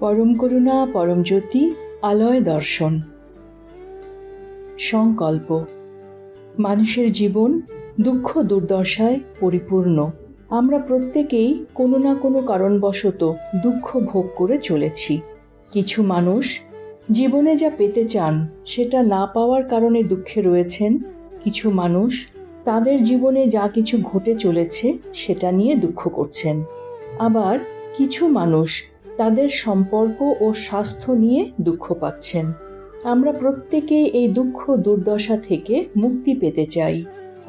পরম করুণা পরম জ্যোতি আলয় দর্শন। সংকল্প। মানুষের জীবন দুঃখ দুর্দশায় পরিপূর্ণ। আমরা প্রত্যেকেই কোনো না কোনো কারণবশত দুঃখ ভোগ করে চলেছি। কিছু মানুষ জীবনে যা পেতে চান সেটা না পাওয়ার কারণে দুঃখে রয়েছেন। কিছু মানুষ তাদের জীবনে যা কিছু ঘটে চলেছে সেটা নিয়ে দুঃখ করছেন। আবার কিছু মানুষ তাদের সম্পর্ক ও স্বাস্থ্য নিয়ে দুঃখ পাচ্ছেন। আমরা প্রত্যেকেই এই দুঃখ দুর্দশা থেকে মুক্তি পেতে চাই।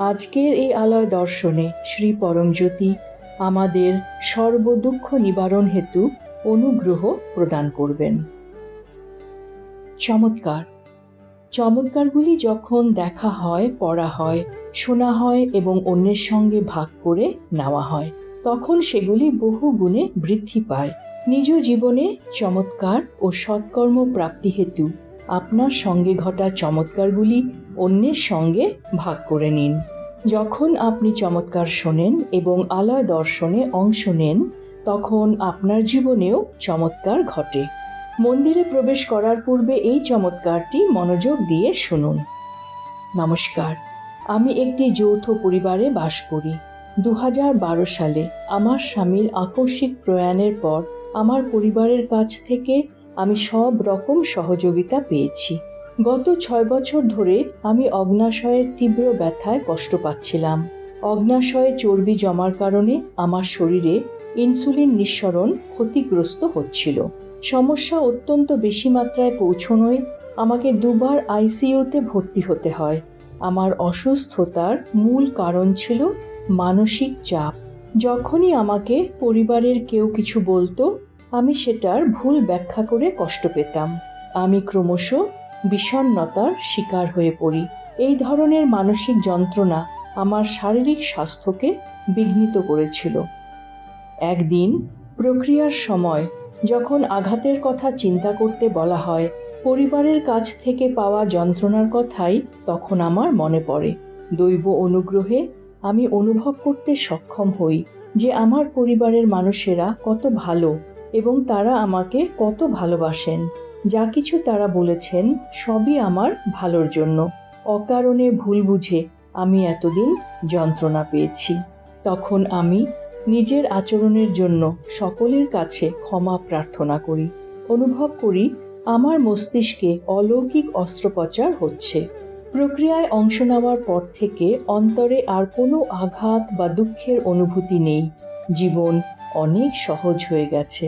আজকের এই আলয় দর্শনে শ্রী পরমজ্যোতি আমাদের সর্বদুঃখ নিবারণ হেতু অনুগ্রহ প্রদান করবেন। চমৎকার। চমৎকারগুলি যখন দেখা হয়, পড়া হয়, শোনা হয় এবং অন্যের সঙ্গে ভাগ করে নেওয়া হয়, তখন সেগুলি বহু গুণে বৃদ্ধি পায়। নিজ জীবনে চমৎকার ও সৎকর্ম প্রাপ্তি হেতু আপনার সঙ্গে ঘটা চমৎকারগুলি অন্যের সঙ্গে ভাগ করে নিন। যখন আপনি চমৎকার শোনেন এবং আলয় দর্শনে অংশ নেন, তখন আপনার জীবনেও চমৎকার ঘটে। মন্দিরে প্রবেশ করার পূর্বে এই চমৎকারটি মনোযোগ দিয়ে শুনুন। নমস্কার, আমি একটি যৌথ পরিবারে বাস করি। 2012 সালে আমার স্বামীর আকস্মিক প্রয়াণের পর আমার পরিবারের কাছ থেকে আমি সব রকম সহযোগিতা পেয়েছি। গত 6 বছর ধরে আমি অগ্নাশয়ের তীব্র ব্যথায় কষ্ট পাচ্ছিলাম। অগ্নাশয়ে চর্বি জমার কারণে আমার শরীরে ইনসুলিন নিঃসরণ ক্ষতিগ্রস্ত হচ্ছিল। সমস্যা অত্যন্ত বেশি মাত্রায় পৌঁছনোয় আমাকে 2 বার আইসিইউতে ভর্তি হতে হয়। আমার অসুস্থতার মূল কারণ ছিল মানসিক চাপ। যখনই আমাকে পরিবারের কেউ কিছু বলতো, আমি সেটার ভুল ব্যাখ্যা করে কষ্ট পেতাম। আমি ক্রমশ বিষণ্ণতার শিকার হয়ে পড়ি। এই ধরনের মানসিক যন্ত্রণা আমার শারীরিক স্বাস্থ্যকে বিঘ্নিত করেছিল। একদিন প্রক্রিয়ার সময় যখন আঘাতের কথা চিন্তা করতে বলা হয়, পরিবারের কাছ থেকে পাওয়া যন্ত্রণার কথাই তখন আমার মনে পড়ে। দৈব অনুগ্রহে আমি অনুভব করতে সক্ষম হই যে আমার পরিবারের মানুষেরা কত ভালো এবং তারা আমাকে কত ভালোবাসেন। যা কিছু তারা বলেছেন সবই আমার ভালোর জন্য। অকারণে ভুল বুঝে আমি এতদিন যন্ত্রণা পেয়েছি। তখন আমি নিজের আচরণের জন্য সকলের কাছে ক্ষমা প্রার্থনা করি। অনুভব করি আমার মস্তিষ্কে অলৌকিক অস্ত্রোপচার হচ্ছে। প্রক্রিয়ায় অংশ নেওয়ার পর থেকে অন্তরে আর কোনো আঘাত বা দুঃখের অনুভূতি নেই। জীবন অনেক সহজ হয়ে গেছে।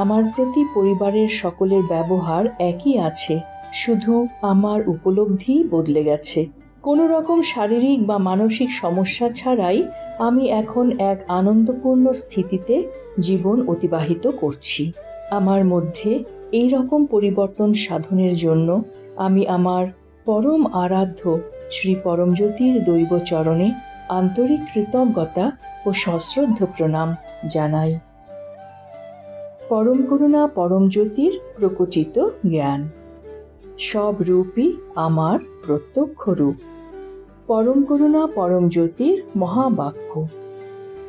আমার প্রতি পরিবারের সকলের ব্যবহার একই আছে, শুধু আমার উপলব্ধি বদলে গেছে। কোনো রকম শারীরিক বা মানসিক সমস্যা ছাড়াই আমি এখন এক আনন্দপূর্ণ স্থিতিতে জীবন অতিবাহিত করছি। আমার মধ্যে এই রকম পরিবর্তন সাধনের জন্য আমি আমার পরম আরাধ্য শ্রী পরমজ্যোতির দৈব চরণে আন্তরিক কৃতজ্ঞতা ও সশ্রদ্ধ প্রণাম জানাই। পরম করুণা পরম জ্যোতির প্রকটিত জ্ঞান। সব রূপই আমার প্রত্যক্ষ রূপ। পরম করুণা পরম জ্যোতির মহাবাক্য।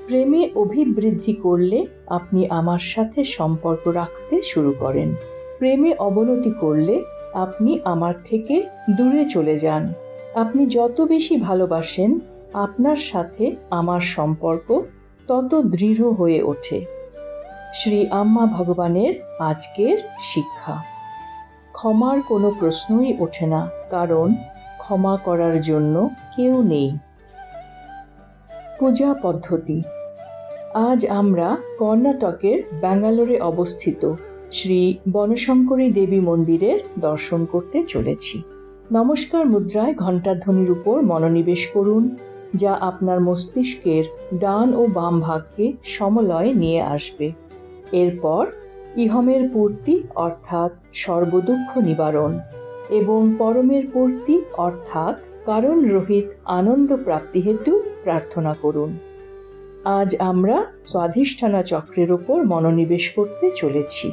প্রেমে অভিবৃদ্ধি করলে আপনি আমার সাথে সম্পর্ক রাখতে শুরু করেন। প্রেমে অবনতি করলে আপনি আমার থেকে দূরে চলে যান। আপনি যত বেশি ভালোবাসেন, আপনার সাথে আমার সম্পর্ক তত দৃঢ় হয়ে ওঠে। শ্রী আম্মা ভগবানের আজকের শিক্ষা। ক্ষমার কোনো প্রশ্নই ওঠে না, কারণ ক্ষমা করার জন্য কেউ নেই। পূজা পদ্ধতি। আজ আমরা কর্ণাটকের ব্যাঙ্গালোরে অবস্থিত শ্রী বনশঙ্করী দেবী মন্দিরের দর্শন করতে চলেছি। নমস্কার মুদ্রায় ঘণ্টাধ্বনির উপর মনোনিবেশ করুন, যা আপনার মস্তিষ্কের ডান ও বাম ভাগকে সমলয়ে নিয়ে আসবে। এরপর ইহমের পূর্তি অর্থাৎ সর্বদুঃখ নিবারণ এবং পরমের পূর্তি অর্থাৎ কারণ রহিত আনন্দ প্রাপ্তি হেতু প্রার্থনা করুন। আজ আমরা স্বাধিষ্ঠানা চক্রের উপর মনোনিবেশ করতে চলেছি।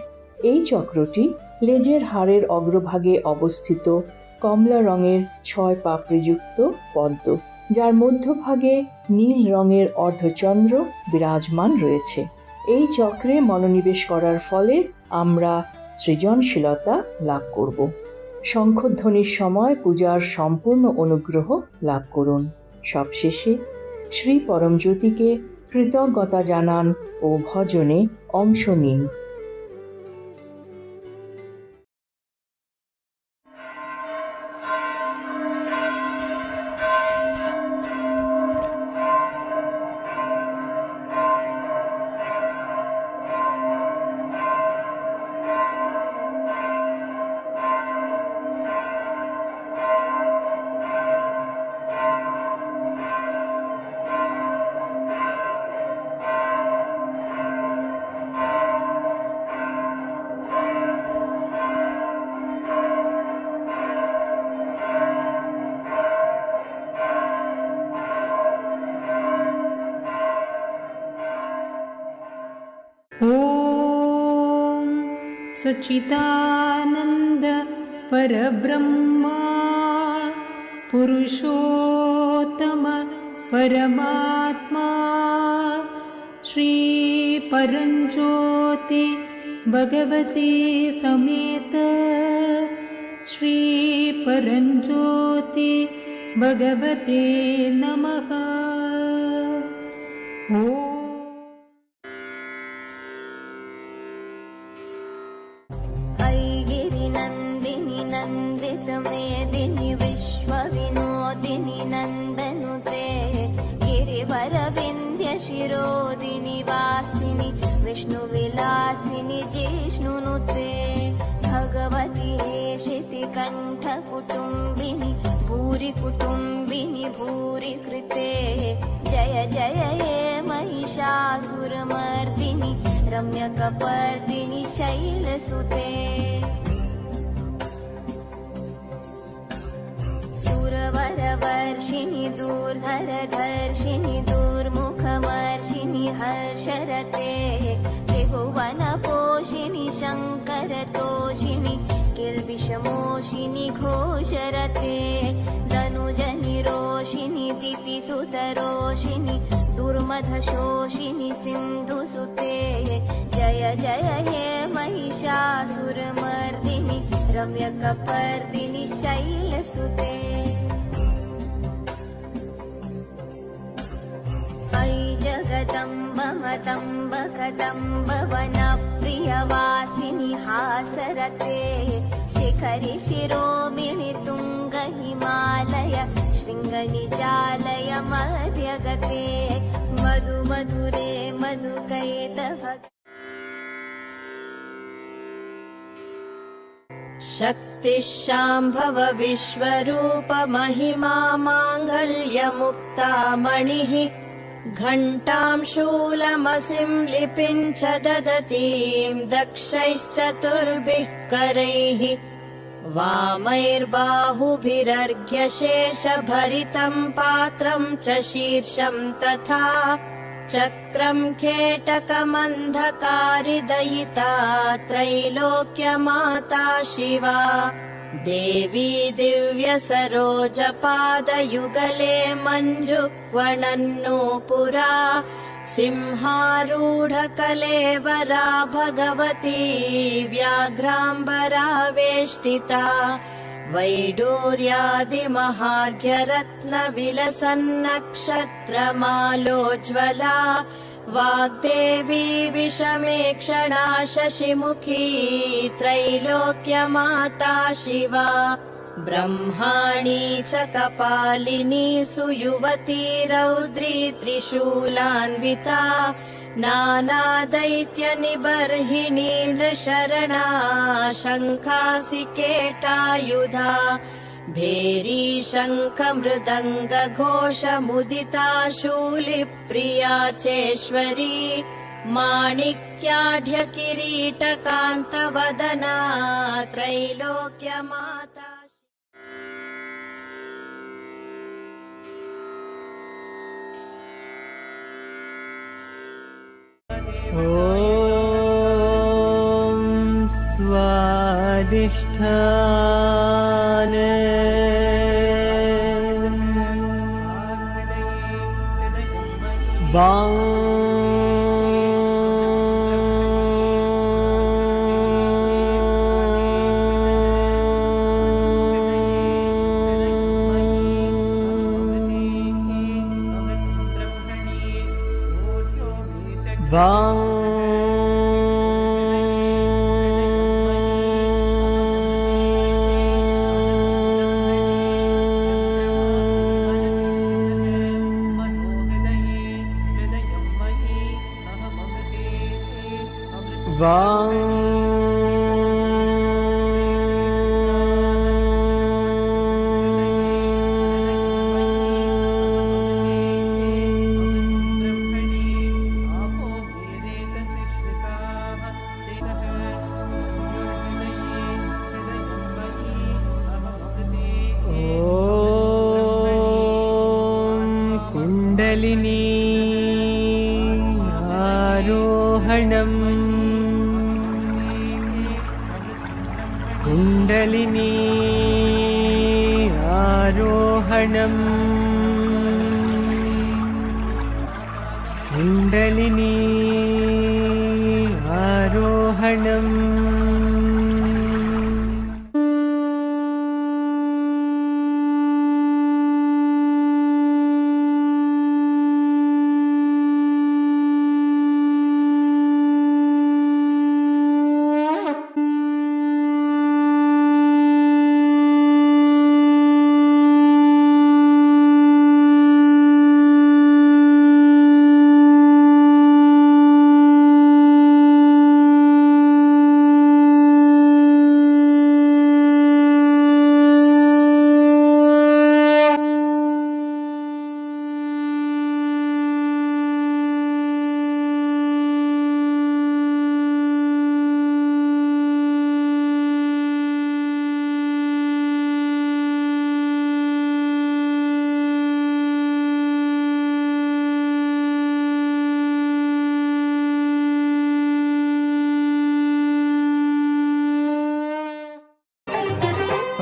এই চক্রটি লেজের হাড়ের অগ্রভাগে অবস্থিত কমলা রঙের 6 পাপড়িযুক্ত পদ্ম, যার মধ্যভাগে নীল রঙের অর্ধচন্দ্র বিরাজমান রয়েছে। এই চক্রে মনোনিবেশ করার ফলে আমরা সৃজনশীলতা লাভ করব। শঙ্খধ্বনির সময় পূজার সম্পূর্ণ অনুগ্রহ লাভ করুন। সবশেষে শ্রী পরমজ্যোতিকে কৃতজ্ঞতা জানান ও ভজনে অংশ নিন। ॐ सच्चिदानन्द परब्रह्मा पुरुषोत्तम परमात्मा श्री परञ्ज्योति भगवते समेत श्री परञ्ज्योति भगवते नमः। ॐ मेदिनि विश्वविनोदिनि नन्दनुते गिरिवरविन्द्य शिरोदिनि वासिनि विष्णुविलासिनि जिष्णुनुते भगवति हेशितिकण्ठकुटुम्बिनि भूरि कुटुम्बिनि भूरि कृते जय जय हे महिषासुरमर्दिनि रम्यकपर्दिनि शैलसुते वरवर्षिणि दूर्धरधर्षिणि दूर्मुखमर्षिणि हर्षरते त्रिभुवनपोषिणि शङ्करतोषिणि किल्बिषमोषिनि घोषरते धनुजनिरोषिणि दितिसुतरोषिणि दुर्मधशोषिनि सिन्धुसुते जय जय हे महिषासुरमर्दिनि रम्यकपर्दिनि शैलसुते जगदम्ब मतम्ब कदम्ब वनप्रियवासिनि हासरते शिखरि शिरोमिणि तुङ्ग हिमालय शृङ्गनिजालय मध्यगते मधु मधुरे मधुकैतभ शक्तिशाम्भव विश्वरूप महिमा माङ्गल्यमुक्तामणिः घण्टां शूलमसिं लिपिं च ददतीं दक्षैश्चतुर्भिः करैः वामैर्बाहुभिरर्घ्यशेषभरितं पात्रं च शीर्षं तथा चक्रं खेटकमन्धकारिदयिता त्रैलोक्यमाता शिवा देवी दिव्यसरोजपादयुगले मञ्जुक्वणन्नूपुरा सिंहारूढकलेवरा भगवती व्याघ्राम्बरा वेष्टिता वैडूर्यादिमहार्घ्यरत्नविलसन्नक्षत्रमालोज्ज्वला वाग्देवी विषमेक्षणा शशिमुखी त्रैलोक्यमाता शिवा ब्रह्माणी च कपालिनी सुयुवती रौद्री त्रिशूलान्विता नानादैत्यनिबर्हिणी नृशरणा शङ्खासिकेटायुधा भेरी शङ्ख मृदङ्ग घोषमुदिता शूलिप्रिया चेश्वरी माणिक्याढ्य किरीटकान्तवदना त्रैलोक्यमाता ॐ स्वादिष्ठान वां कुण्डलिनी आरोहणम् कुण्डलिनी आरोहणम् कुण्डलिनी आरोहणम्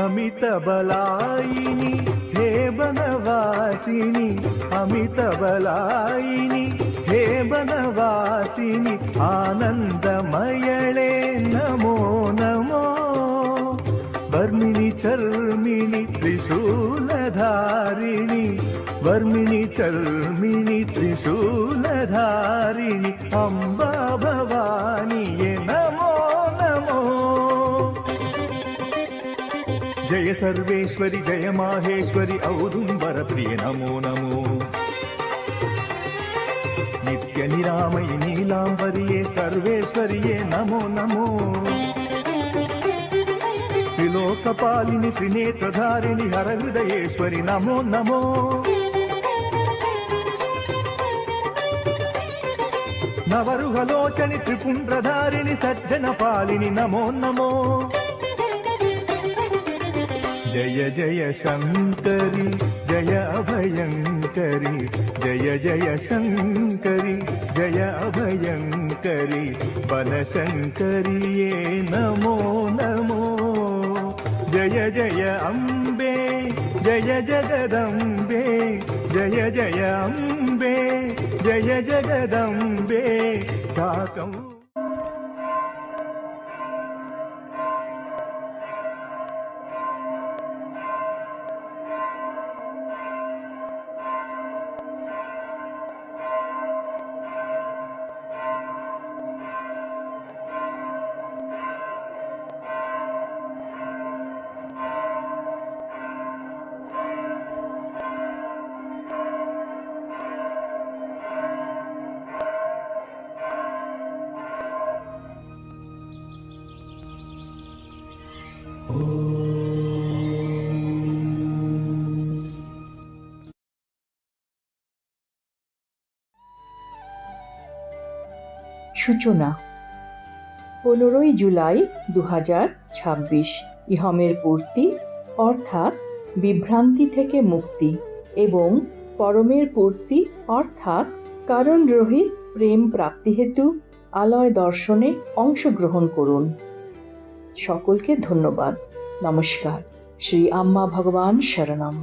अमित बलायिनी हे बनवासिनी अमित बलायिनी हे बनवासिनी आनंदमयळे नमो नमो वर्मिणी चर्मिणी त्रिशूलधारिणी वर्मिणी चर्मिणी त्रिशूलधारिणी अम्बा भवानी ये नमो नमो जय सर्वेश्वरि जय माहेश्वरि औदुम्बर प्रिय नमो नमो नित्य निरामयि नीलांबरिये सर्वेश्वरिये नमो नमो त्रिलोकपालिनि त्रिनेत्रधारिणि हरहृदयेश्वरि नमो नमो नवरुहलोचनि त्रिपुण्ड्रधारिणि सज्जनपालिनि नमो नमो जय जय शंकरी जय अभयंकरी जय जय शंकरी जय अभयंकरी बलशंकरी ये नमो नमो जय जय अम्बे जय जगदम्बे जय जय अम्बे जय जगदम्बे काकम् সূচনা 15 জুলাই 2026 ইহমের পূর্তি অর্থাৎ বিভ্রান্তি থেকে মুক্তি এবং পরমের পূর্তি অর্থাৎ কারণ রহিত প্রেম প্রাপ্তি হেতু আলয় দর্শনে অংশগ্রহণ করুন। সকলকে ধন্যবাদ। নমস্কার। শ্রী আম্মা ভগবান শরণম।